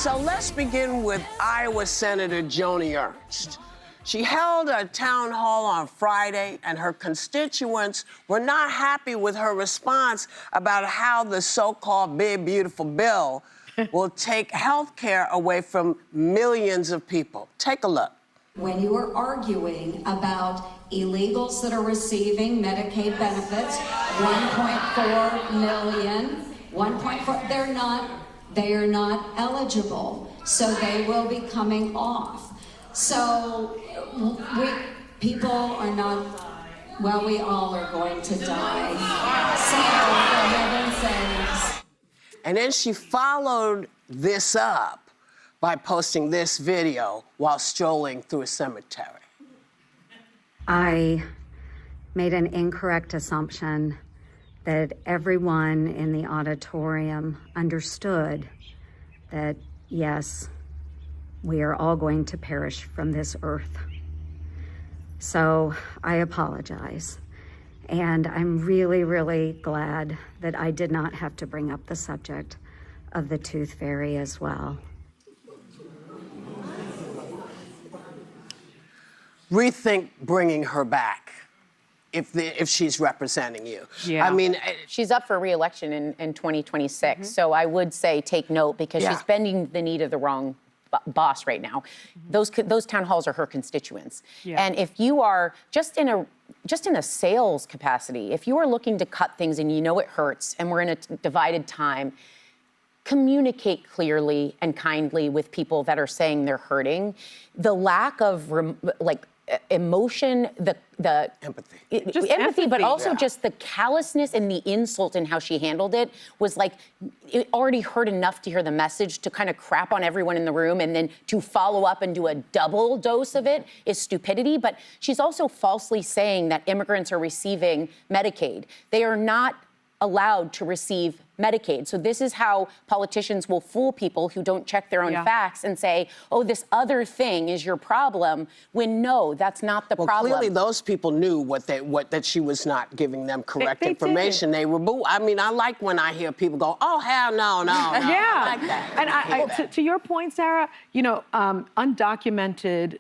So let's begin with Iowa Senator Joni Ernst. She held a town hall on Friday, and her constituents were not happy with her response about how the so-called big, beautiful bill will take health care away from millions of people. Take a look. When you are arguing about illegals that are receiving Medicaid benefits, 1.4 million, 1.4, they are not eligible, so they will be coming off. So people are not, well, we all are going to die. So, for heaven's sakes. And then she followed this up by posting this video while strolling through a cemetery. I made an incorrect assumption that everyone in the auditorium understood that, yes, we are all going to perish from this earth. So I apologize. And I'm really, really glad that I did not have to bring up the subject of the tooth fairy as well. Rethink bringing her back if she's representing you. Yeah. I mean, she's up for re-election in 2026, so I would say take note because she's bending the knee to the wrong boss right now. Those town halls are her constituents. And if you are just in a sales capacity, if you are looking to cut things and you know it hurts and we're in a divided time, communicate clearly and kindly with people that are saying they're hurting. The lack of emotion, the empathy, but also just the callousness and the insult in how she handled it was like, it already hurt enough to hear the message to kind of crap on everyone in the room, and then to follow up and do a double dose of it is stupidity. But she's also falsely saying that immigrants are receiving Medicaid. They are not allowed to receive Medicaid. So this is how politicians will fool people who don't check their own facts and say, oh, this other thing is your problem, when no, that's not the problem. Clearly those people knew that she was not giving them correct information. They were I mean, I like when I hear people go, oh, hell no. Yeah. I like that. And to your point, Sarah, you know, undocumented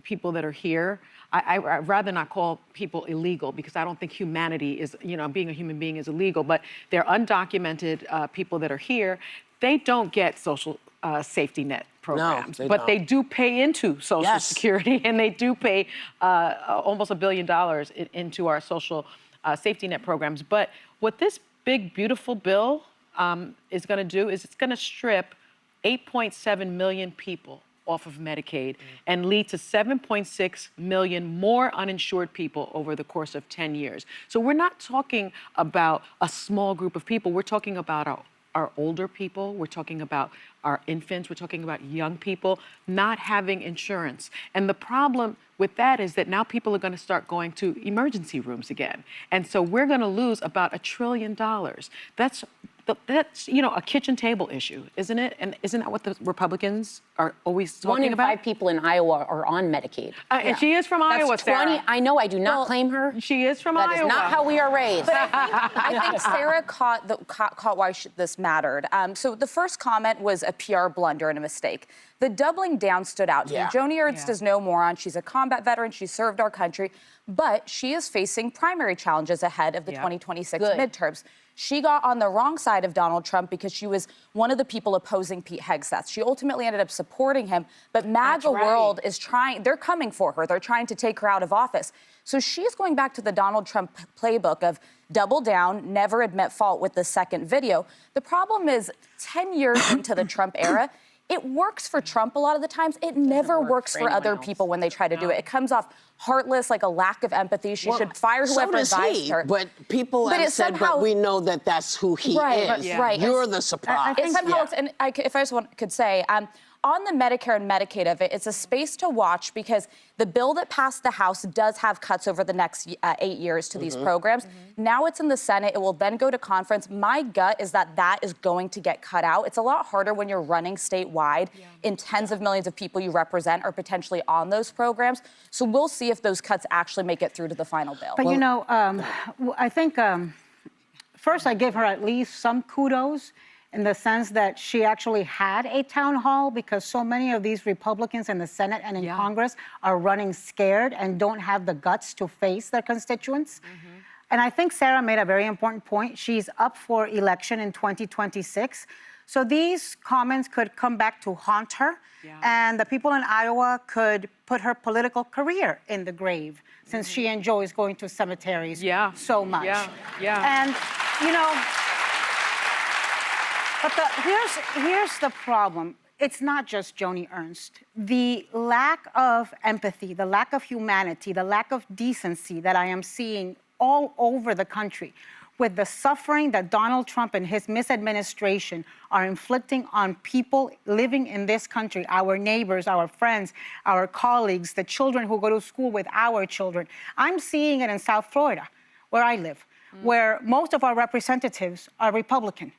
people that are here, I'd rather not call people illegal because I don't think humanity is, you know, being a human being is illegal, but they're undocumented people that are here. They don't get social safety net programs, but they do pay into Social Security, and they do pay almost $1 billion into our social safety net programs. But what this big, beautiful bill is going to do is it's going to strip 8.7 million people off of Medicaid and lead to 7.6 million more uninsured people over the course of 10 years. So we're not talking about a small group of people. We're talking about our older people. We're talking about our infants. We're talking about young people not having insurance. And the problem with that is that now people are going to start going to emergency rooms again. And so we're going to lose about $1 trillion. That's, you know, a kitchen table issue, isn't it? And isn't that what the Republicans are always talking about? 1 in 5 people in Iowa are on Medicaid. And she is from Iowa, That's 20. Sarah. I know, I do not claim her. She is from Iowa. That is not how we are raised. But I think Sarah caught why this mattered. So the first comment was a PR blunder and a mistake. The doubling down stood out to me. Joni Ernst is no moron. She's a combat veteran. She served our country. But she is facing primary challenges ahead of the 2026 midterms. She got on the wrong side of Donald Trump because she was one of the people opposing Pete Hegseth. She ultimately ended up supporting him, but MAGA world is they're coming for her. They're trying to take her out of office. So she's going back to the Donald Trump playbook of double down, never admit fault with the second video. The problem is 10 years into the Trump era, it works for Trump a lot of the times. It never works for other people when they try to do it. It comes off heartless, like a lack of empathy. She should fire whoever advised her. But people have said, but we know that that's who he is. Right. You're the surprise. If I just could say, on the Medicare and Medicaid of it, it's a space to watch because the bill that passed the House does have cuts over the next 8 years to these programs. Now it's in the Senate. It will then go to conference. My gut is that is going to get cut out. It's a lot harder when you're running statewide and tens of millions of people you represent are potentially on those programs. So we'll see if those cuts actually make it through to the final bill. But, you know, I think, first, I give her at least some kudos. in the sense that she actually had a town hall, because so many of these Republicans in the Senate and in Congress are running scared and don't have the guts to face their constituents. And I think Sarah made a very important point. She's up for election in 2026. So these comments could come back to haunt her, and the people in Iowa could put her political career in the grave, since she enjoys going to cemeteries so much. And, you know, but here's the problem. It's not just Joni Ernst. The lack of empathy, the lack of humanity, the lack of decency that I am seeing all over the country, with the suffering that Donald Trump and his misadministration are inflicting on people living in this country, our neighbors, our friends, our colleagues, the children who go to school with our children. I'm seeing it in South Florida, where I live, where most of our representatives are Republican.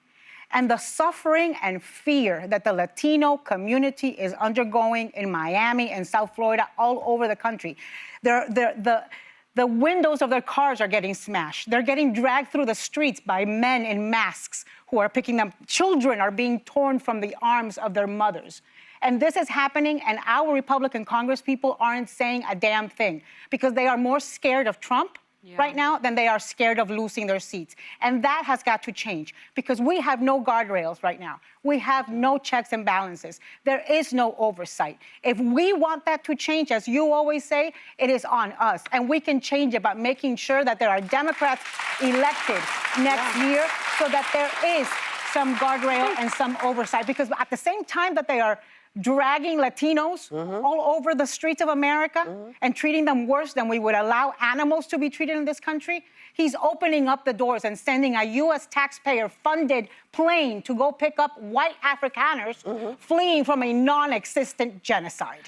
And the suffering and fear that the Latino community is undergoing in Miami and South Florida, all over the country. The windows of their cars are getting smashed. They're getting dragged through the streets by men in masks who are picking them. Children are being torn from the arms of their mothers. And this is happening, and our Republican congresspeople aren't saying a damn thing, because they are more scared of Trump right now than they are scared of losing their seats. And that has got to change, because we have no guardrails right now. We have no checks and balances. There is no oversight. If we want that to change, as you always say, it is on us. And we can change it by making sure that there are Democrats elected next year, so that there is some guardrail and some oversight. Because at the same time that they are dragging Latinos all over the streets of America and treating them worse than we would allow animals to be treated in this country, he's opening up the doors and sending a U.S. taxpayer-funded plane to go pick up white Afrikaners fleeing from a non-existent genocide.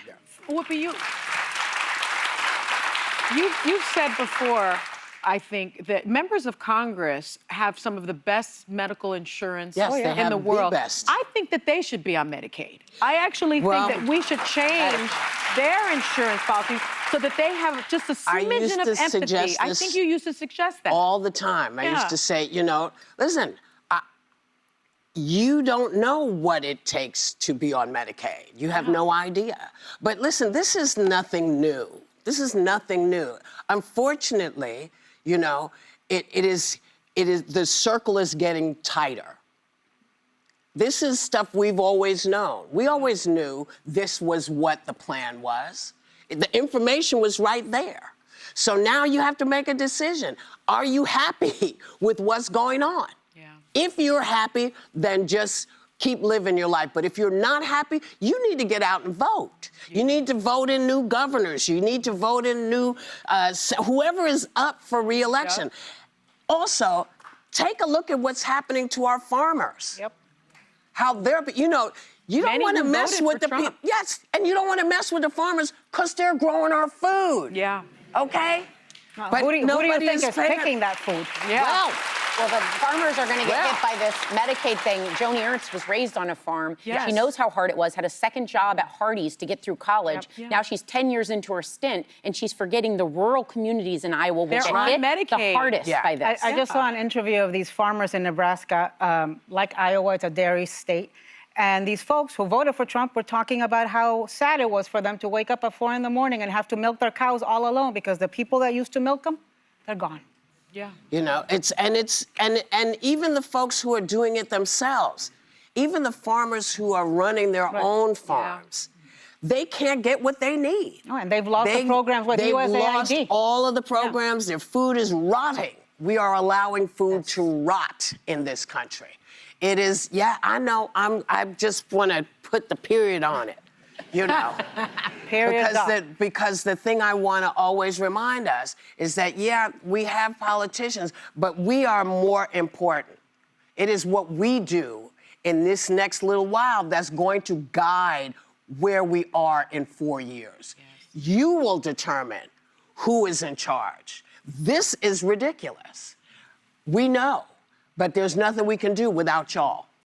Whoopi, you've said before, I think, that members of Congress have some of the best medical insurance in the world. I think that they should be on Medicaid. I actually think that we should change their insurance policies so that they have just a smidgen of empathy. I think you used to suggest that. All the time. I used to say, you know, listen, you don't know what it takes to be on Medicaid. You have no idea. But listen, this is nothing new. This is nothing new. Unfortunately, you know, it is, the circle is getting tighter. This is stuff we've always known. We always knew this was what the plan was. The information was right there. So now you have to make a decision. Are you happy with what's going on? If you're happy, then just keep living your life. But if you're not happy, you need to get out and vote. You need to vote in new governors. You need to vote in new, whoever is up for re-election. Also, take a look at what's happening to our farmers. How they're, you know, you don't want to mess with the people. Yes, and you don't want to mess with the farmers because they're growing our food. Okay? But who do you think is picking that food? Well, the farmers are going to get hit by this Medicaid thing. Joni Ernst was raised on a farm. She knows how hard it was, had a second job at Hardee's to get through college. Now she's 10 years into her stint, and she's forgetting the rural communities in Iowa will get hit the hardest by this. I just saw an interview of these farmers in Nebraska. Like Iowa, it's a dairy state. And these folks who voted for Trump were talking about how sad it was for them to wake up at 4 in the morning and have to milk their cows all alone, because the people that used to milk them, they're gone. You know, and even the folks who are doing it themselves, even the farmers who are running their own farms, they can't get what they need. Oh, and they've lost the programs with USAID. They've lost all of the programs. Their food is rotting. We are allowing food to rot in this country. It is, I know, I just want to put the period on it. You know, because the thing I want to always remind us is that, we have politicians, but we are more important. It is what we do in this next little while that's going to guide where we are in 4 years. You will determine who is in charge. This is ridiculous. We know, but there's nothing we can do without y'all.